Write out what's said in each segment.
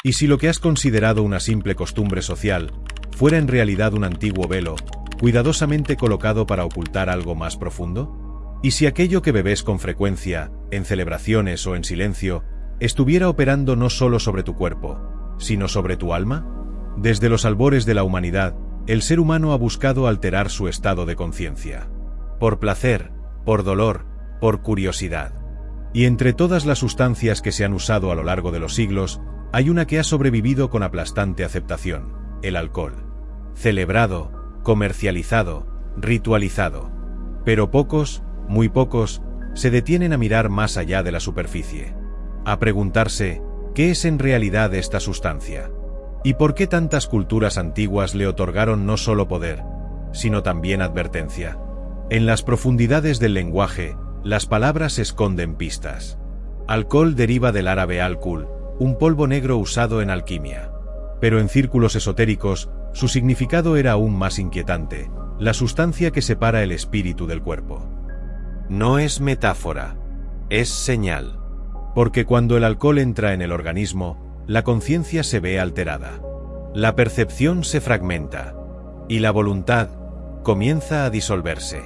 ¿Y si lo que has considerado una simple costumbre social fuera en realidad un antiguo velo, cuidadosamente colocado para ocultar algo más profundo? ¿Y si aquello que bebes con frecuencia, en celebraciones o en silencio, estuviera operando no solo sobre tu cuerpo, sino sobre tu alma? Desde los albores de la humanidad, el ser humano ha buscado alterar su estado de conciencia. Por placer, por dolor, por curiosidad. Y entre todas las sustancias que se han usado a lo largo de los siglos, hay una que ha sobrevivido con aplastante aceptación: el alcohol. Celebrado, comercializado, ritualizado. Pero pocos, muy pocos, se detienen a mirar más allá de la superficie. A preguntarse, ¿qué es en realidad esta sustancia? ¿Y por qué tantas culturas antiguas le otorgaron no solo poder, sino también advertencia? En las profundidades del lenguaje, las palabras esconden pistas. Alcohol deriva del árabe alcohol, un polvo negro usado en alquimia. Pero en círculos esotéricos, su significado era aún más inquietante: la sustancia que separa el espíritu del cuerpo. No es metáfora, es señal. Porque cuando el alcohol entra en el organismo, la conciencia se ve alterada. La percepción se fragmenta. Y la voluntad comienza a disolverse.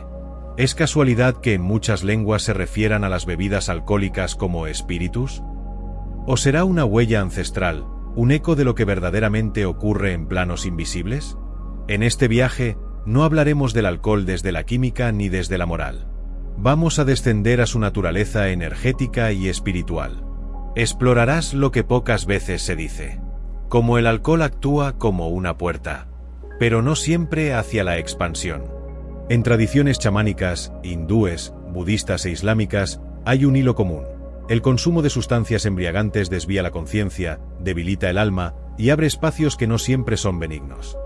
¿Es casualidad que en muchas lenguas se refieran a las bebidas alcohólicas como espíritus? ¿O será una huella ancestral, un eco de lo que verdaderamente ocurre en planos invisibles? En este viaje, no hablaremos del alcohol desde la química ni desde la moral. Vamos a descender a su naturaleza energética y espiritual. Explorarás lo que pocas veces se dice. Cómo el alcohol actúa como una puerta, pero no siempre hacia la expansión. En tradiciones chamánicas, hindúes, budistas e islámicas, hay un hilo común. El consumo de sustancias embriagantes desvía la conciencia, debilita el alma y abre espacios que no siempre son benignos.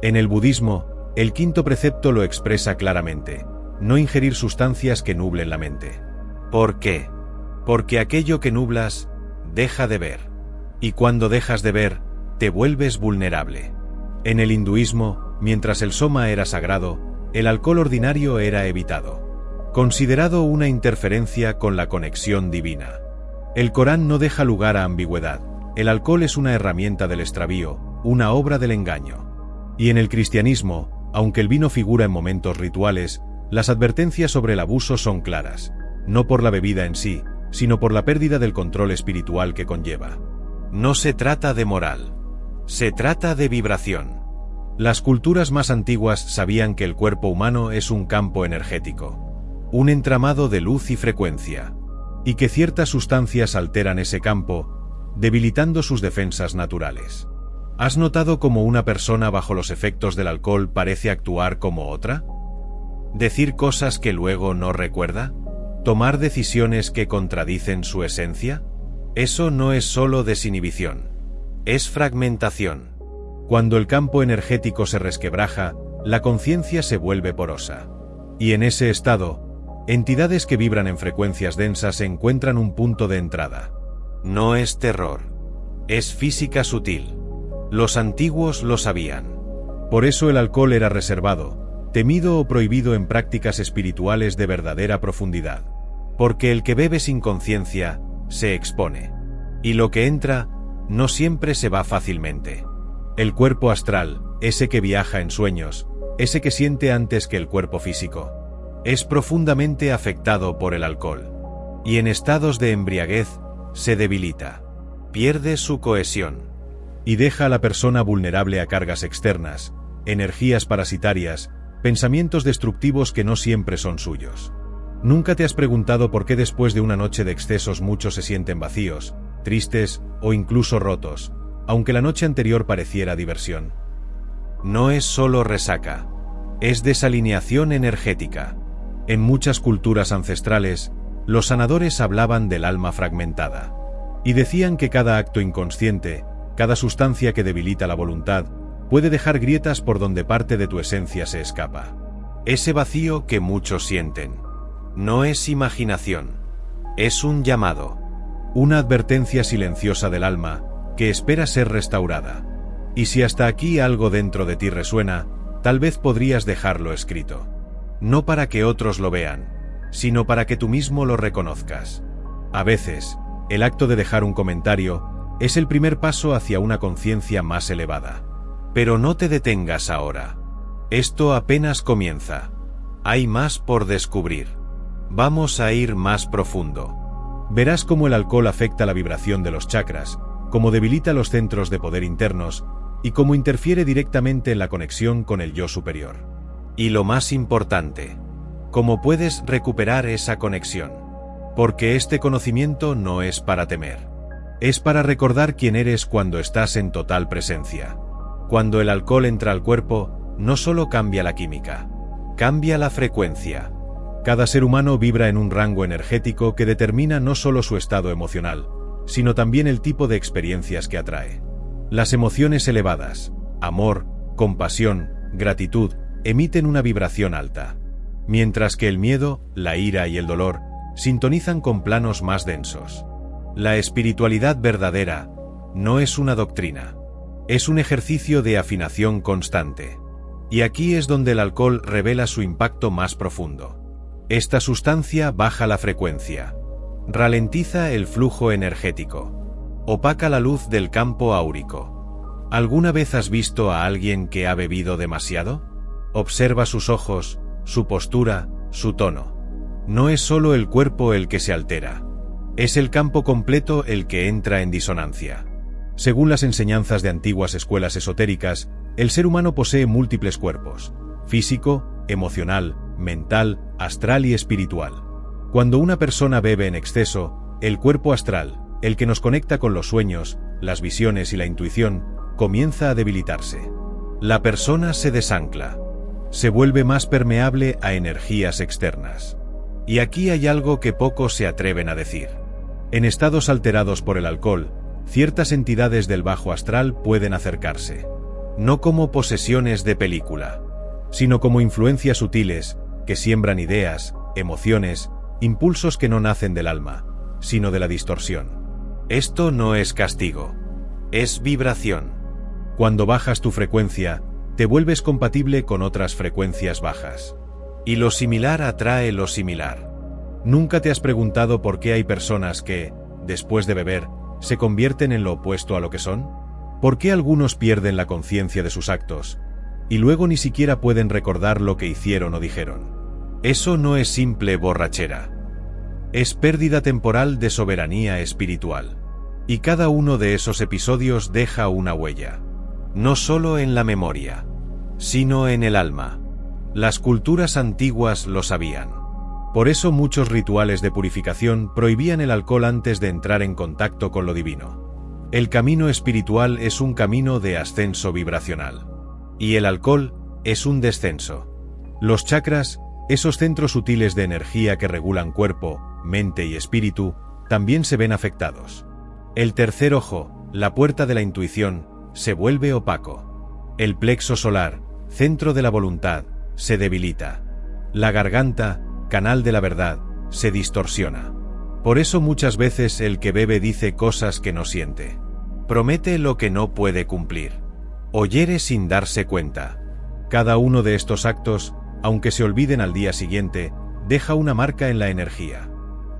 En el budismo, el quinto precepto lo expresa claramente: no ingerir sustancias que nublen la mente. ¿Por qué? Porque aquello que nublas, deja de ver. Y cuando dejas de ver, te vuelves vulnerable. En el hinduismo, mientras el soma era sagrado, el alcohol ordinario era evitado, considerado una interferencia con la conexión divina. El Corán no deja lugar a ambigüedad: el alcohol es una herramienta del extravío, una obra del engaño. Y en el cristianismo, aunque el vino figura en momentos rituales, las advertencias sobre el abuso son claras, no por la bebida en sí, sino por la pérdida del control espiritual que conlleva. No se trata de moral, se trata de vibración. Las culturas más antiguas sabían que el cuerpo humano es un campo energético, un entramado de luz y frecuencia, y que ciertas sustancias alteran ese campo, debilitando sus defensas naturales. ¿Has notado cómo una persona bajo los efectos del alcohol parece actuar como otra? ¿Decir cosas que luego no recuerda? ¿Tomar decisiones que contradicen su esencia? Eso no es solo desinhibición, es fragmentación. Cuando el campo energético se resquebraja, la conciencia se vuelve porosa. Y en ese estado, entidades que vibran en frecuencias densas encuentran un punto de entrada. No es terror, es física sutil. Los antiguos lo sabían. Por eso el alcohol era reservado, temido o prohibido en prácticas espirituales de verdadera profundidad. Porque el que bebe sin conciencia, se expone. Y lo que entra, no siempre se va fácilmente. El cuerpo astral, ese que viaja en sueños, ese que siente antes que el cuerpo físico, es profundamente afectado por el alcohol. Y en estados de embriaguez, se debilita. Pierde su cohesión. Y deja a la persona vulnerable a cargas externas, energías parasitarias, pensamientos destructivos que no siempre son suyos. ¿Nunca te has preguntado por qué después de una noche de excesos muchos se sienten vacíos, tristes o incluso rotos, aunque la noche anterior pareciera diversión? No es solo resaca, es desalineación energética. En muchas culturas ancestrales, los sanadores hablaban del alma fragmentada. Y decían que cada acto inconsciente, cada sustancia que debilita la voluntad, puede dejar grietas por donde parte de tu esencia se escapa. Ese vacío que muchos sienten. No es imaginación, es un llamado. Una advertencia silenciosa del alma, que espera ser restaurada. Y si hasta aquí algo dentro de ti resuena, tal vez podrías dejarlo escrito. No para que otros lo vean, sino para que tú mismo lo reconozcas. A veces, el acto de dejar un comentario Es el primer paso hacia una conciencia más elevada. Pero no te detengas ahora. Esto apenas comienza. Hay más por descubrir. Vamos a ir más profundo. Verás cómo el alcohol afecta la vibración de los chakras, cómo debilita los centros de poder internos y cómo interfiere directamente en la conexión con el yo superior. Y lo más importante, cómo puedes recuperar esa conexión. Porque este conocimiento no es para temer. Es para recordar quién eres cuando estás en total presencia. Cuando el alcohol entra al cuerpo, no solo cambia la química, cambia la frecuencia. Cada ser humano vibra en un rango energético que determina no solo su estado emocional, sino también el tipo de experiencias que atrae. Las emociones elevadas, amor, compasión, gratitud, emiten una vibración alta, mientras que el miedo, la ira y el dolor sintonizan con planos más densos. La espiritualidad verdadera no es una doctrina, es un ejercicio de afinación constante. Y aquí es donde el alcohol revela su impacto más profundo. Esta sustancia baja la frecuencia, ralentiza el flujo energético, opaca la luz del campo áurico. ¿Alguna vez has visto a alguien que ha bebido demasiado? Observa sus ojos, su postura, su tono. No es solo el cuerpo el que se altera. Es el campo completo el que entra en disonancia. Según las enseñanzas de antiguas escuelas esotéricas, el ser humano posee múltiples cuerpos: físico, emocional, mental, astral y espiritual. Cuando una persona bebe en exceso, el cuerpo astral, el que nos conecta con los sueños, las visiones y la intuición, comienza a debilitarse. La persona se desancla. Se vuelve más permeable a energías externas. Y aquí hay algo que pocos se atreven a decir. En estados alterados por el alcohol, ciertas entidades del bajo astral pueden acercarse. No como posesiones de película, sino como influencias sutiles que siembran ideas, emociones, impulsos que no nacen del alma, sino de la distorsión. Esto no es castigo, es vibración. Cuando bajas tu frecuencia, te vuelves compatible con otras frecuencias bajas. Y lo similar atrae lo similar. ¿Nunca te has preguntado por qué hay personas que, después de beber, se convierten en lo opuesto a lo que son? ¿Por qué algunos pierden la conciencia de sus actos, y luego ni siquiera pueden recordar lo que hicieron o dijeron? Eso no es simple borrachera. Es pérdida temporal de soberanía espiritual. Y cada uno de esos episodios deja una huella. No solo en la memoria, sino en el alma. Las culturas antiguas lo sabían. Por eso muchos rituales de purificación prohibían el alcohol antes de entrar en contacto con lo divino. El camino espiritual es un camino de ascenso vibracional. Y el alcohol es un descenso. Los chakras, esos centros sutiles de energía que regulan cuerpo, mente y espíritu, también se ven afectados. El tercer ojo, la puerta de la intuición, se vuelve opaco. El plexo solar, centro de la voluntad, se debilita. La garganta, canal de la verdad, se distorsiona. Por eso muchas veces el que bebe dice cosas que no siente. Promete lo que no puede cumplir. O hiere sin darse cuenta. Cada uno de estos actos, aunque se olviden al día siguiente, deja una marca en la energía.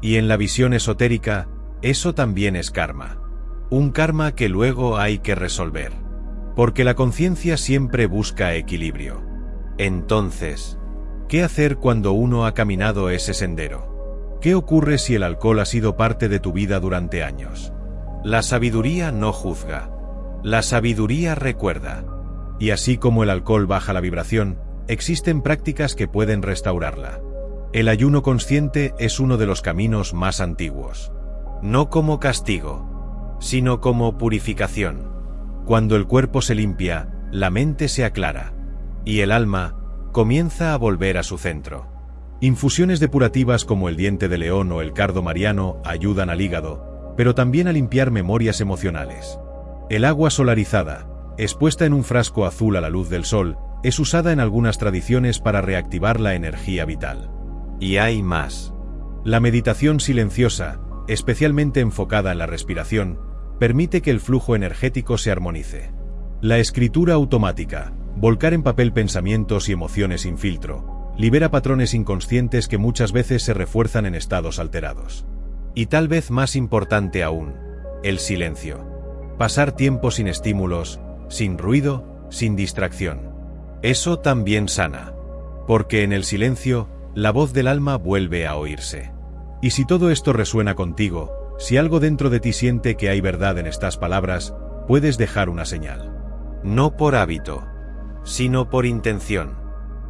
Y en la visión esotérica, eso también es karma. Un karma que luego hay que resolver. Porque la conciencia siempre busca equilibrio. Entonces, ¿qué hacer cuando uno ha caminado ese sendero? ¿Qué ocurre si el alcohol ha sido parte de tu vida durante años? La sabiduría no juzga. La sabiduría recuerda. Y así como el alcohol baja la vibración, existen prácticas que pueden restaurarla. El ayuno consciente es uno de los caminos más antiguos. No como castigo, sino como purificación. Cuando el cuerpo se limpia, la mente se aclara. Y el alma comienza a volver a su centro. Infusiones depurativas como el diente de león o el cardo mariano ayudan al hígado, pero también a limpiar memorias emocionales. El agua solarizada, expuesta en un frasco azul a la luz del sol, es usada en algunas tradiciones para reactivar la energía vital. Y hay más. La meditación silenciosa, especialmente enfocada en la respiración, permite que el flujo energético se armonice. La escritura automática, volcar en papel pensamientos y emociones sin filtro, libera patrones inconscientes que muchas veces se refuerzan en estados alterados. Y tal vez más importante aún, el silencio. Pasar tiempo sin estímulos, sin ruido, sin distracción. Eso también sana. Porque en el silencio, la voz del alma vuelve a oírse. Y si todo esto resuena contigo, si algo dentro de ti siente que hay verdad en estas palabras, puedes dejar una señal. No por hábito, sino por intención.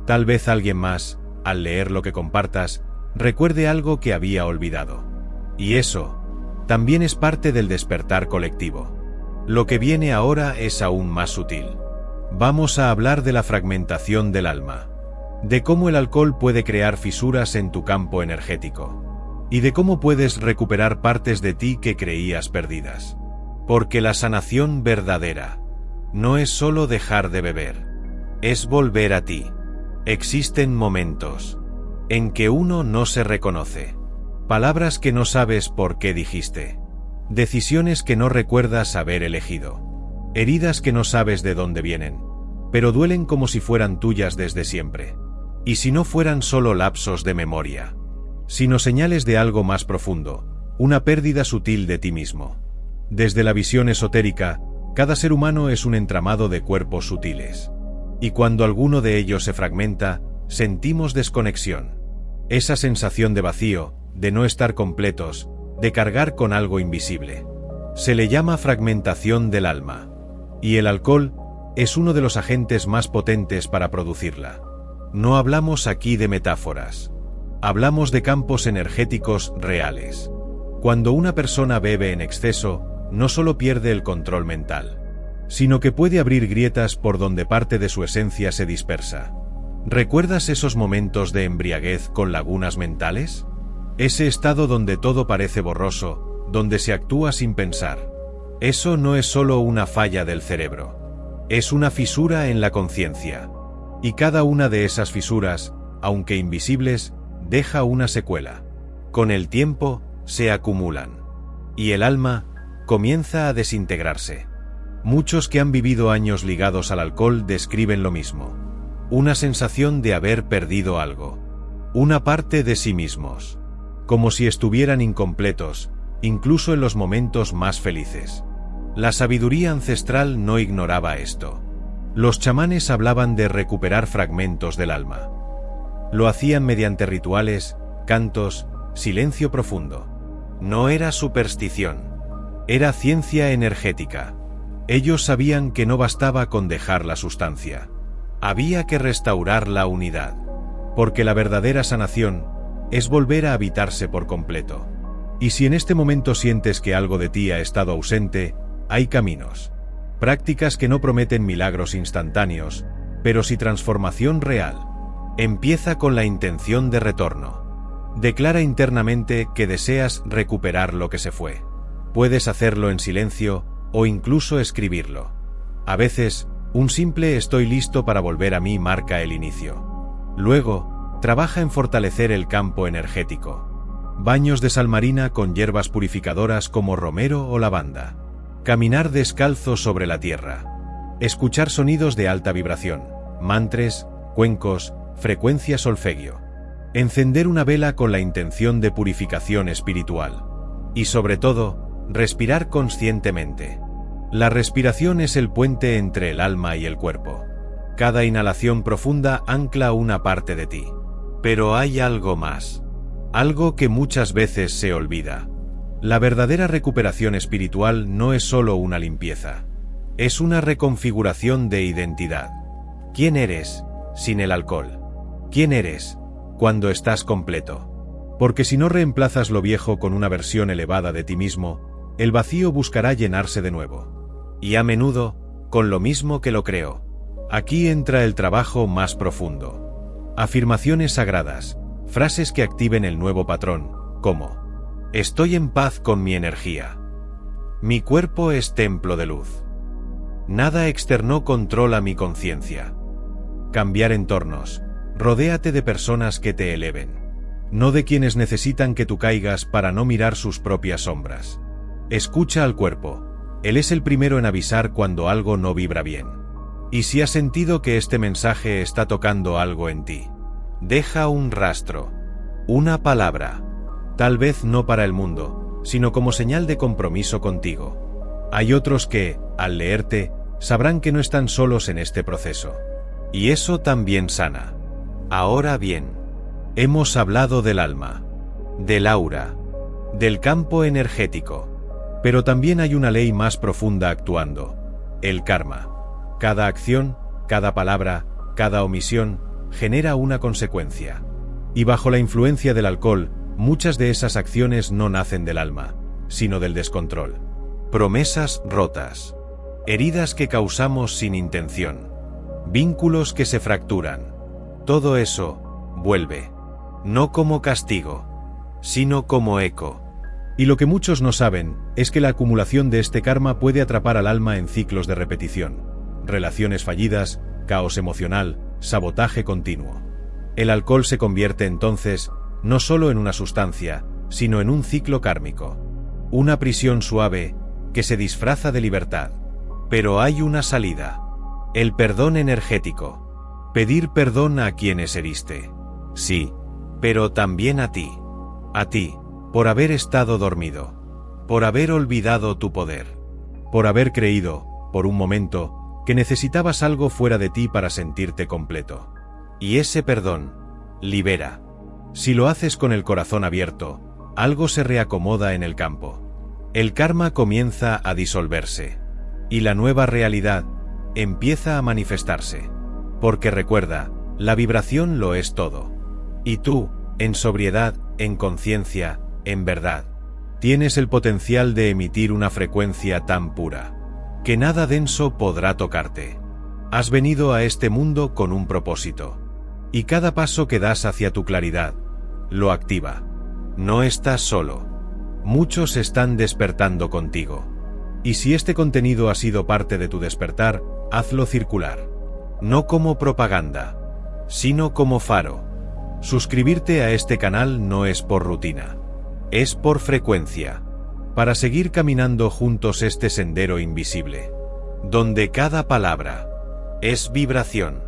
Tal vez alguien más, al leer lo que compartas, recuerde algo que había olvidado. Y eso también es parte del despertar colectivo. Lo que viene ahora es aún más sutil. Vamos a hablar de la fragmentación del alma, de cómo el alcohol puede crear fisuras en tu campo energético, y de cómo puedes recuperar partes de ti que creías perdidas. Porque la sanación verdadera no es solo dejar de beber, es volver a ti. Existen momentos en que uno no se reconoce, palabras que no sabes por qué dijiste, decisiones que no recuerdas haber elegido, heridas que no sabes de dónde vienen, pero duelen como si fueran tuyas desde siempre. Y si no fueran solo lapsos de memoria, sino señales de algo más profundo, una pérdida sutil de ti mismo. Desde la visión esotérica, cada ser humano es un entramado de cuerpos sutiles. Y cuando alguno de ellos se fragmenta, sentimos desconexión. Esa sensación de vacío, de no estar completos, de cargar con algo invisible. Se le llama fragmentación del alma. Y el alcohol es uno de los agentes más potentes para producirla. No hablamos aquí de metáforas. Hablamos de campos energéticos reales. Cuando una persona bebe en exceso, no solo pierde el control mental, sino que puede abrir grietas por donde parte de su esencia se dispersa. ¿Recuerdas esos momentos de embriaguez con lagunas mentales? Ese estado donde todo parece borroso, donde se actúa sin pensar. Eso no es solo una falla del cerebro. Es una fisura en la conciencia. Y cada una de esas fisuras, aunque invisibles, deja una secuela. Con el tiempo, se acumulan. Y el alma comienza a desintegrarse. Muchos que han vivido años ligados al alcohol describen lo mismo. Una sensación de haber perdido algo. Una parte de sí mismos. Como si estuvieran incompletos, incluso en los momentos más felices. La sabiduría ancestral no ignoraba esto. Los chamanes hablaban de recuperar fragmentos del alma. Lo hacían mediante rituales, cantos, silencio profundo. No era superstición. Era ciencia energética. Ellos sabían que no bastaba con dejar la sustancia. Había que restaurar la unidad. Porque la verdadera sanación es volver a habitarse por completo. Y si en este momento sientes que algo de ti ha estado ausente, hay caminos. Prácticas que no prometen milagros instantáneos, pero sí transformación real. Empieza con la intención de retorno. Declara internamente que deseas recuperar lo que se fue. Puedes hacerlo en silencio o incluso escribirlo. A veces, un simple "estoy listo para volver a mí" marca el inicio. Luego, trabaja en fortalecer el campo energético. Baños de sal marina con hierbas purificadoras como romero o lavanda. Caminar descalzo sobre la tierra. Escuchar sonidos de alta vibración, mantres, cuencos, frecuencia solfegio. Encender una vela con la intención de purificación espiritual. Y sobre todo, respirar conscientemente. La respiración es el puente entre el alma y el cuerpo. Cada inhalación profunda ancla una parte de ti. Pero hay algo más. Algo que muchas veces se olvida. La verdadera recuperación espiritual no es solo una limpieza. Es una reconfiguración de identidad. ¿Quién eres sin el alcohol? ¿Quién eres cuando estás completo? Porque si no reemplazas lo viejo con una versión elevada de ti mismo, el vacío buscará llenarse de nuevo. Y a menudo, con lo mismo que lo creó. Aquí entra el trabajo más profundo. Afirmaciones sagradas, frases que activen el nuevo patrón, como: estoy en paz con mi energía. Mi cuerpo es templo de luz. Nada externo controla mi conciencia. Cambiar entornos. Rodéate de personas que te eleven. No de quienes necesitan que tú caigas para no mirar sus propias sombras. Escucha al cuerpo. Él es el primero en avisar cuando algo no vibra bien. Y si has sentido que este mensaje está tocando algo en ti, deja un rastro. Una palabra. Tal vez no para el mundo, sino como señal de compromiso contigo. Hay otros que, al leerte, sabrán que no están solos en este proceso. Y eso también sana. Ahora bien, hemos hablado del alma, del aura, del campo energético. Pero también hay una ley más profunda actuando: el karma. Cada acción, cada palabra, cada omisión, genera una consecuencia. Y bajo la influencia del alcohol, muchas de esas acciones no nacen del alma, sino del descontrol. Promesas rotas. Heridas que causamos sin intención. Vínculos que se fracturan. Todo eso vuelve. No como castigo, sino como eco. Y lo que muchos no saben es que la acumulación de este karma puede atrapar al alma en ciclos de repetición. Relaciones fallidas, caos emocional, sabotaje continuo. El alcohol se convierte entonces no solo en una sustancia, sino en un ciclo kármico. Una prisión suave que se disfraza de libertad. Pero hay una salida. El perdón energético. Pedir perdón a quienes heriste. Sí, pero también a ti. A ti, por haber estado dormido. Por haber olvidado tu poder. Por haber creído, por un momento, que necesitabas algo fuera de ti para sentirte completo. Y ese perdón libera. Si lo haces con el corazón abierto, algo se reacomoda en el campo. El karma comienza a disolverse. Y la nueva realidad empieza a manifestarse. Porque recuerda, la vibración lo es todo. Y tú, en sobriedad, en conciencia, en verdad, tienes el potencial de emitir una frecuencia tan pura que nada denso podrá tocarte. Has venido a este mundo con un propósito. Y cada paso que das hacia tu claridad lo activa. No estás solo. Muchos están despertando contigo. Y si este contenido ha sido parte de tu despertar, hazlo circular. No como propaganda, sino como faro. Suscribirte a este canal no es por rutina. Es por frecuencia. Para seguir caminando juntos este sendero invisible. Donde cada palabra es vibración.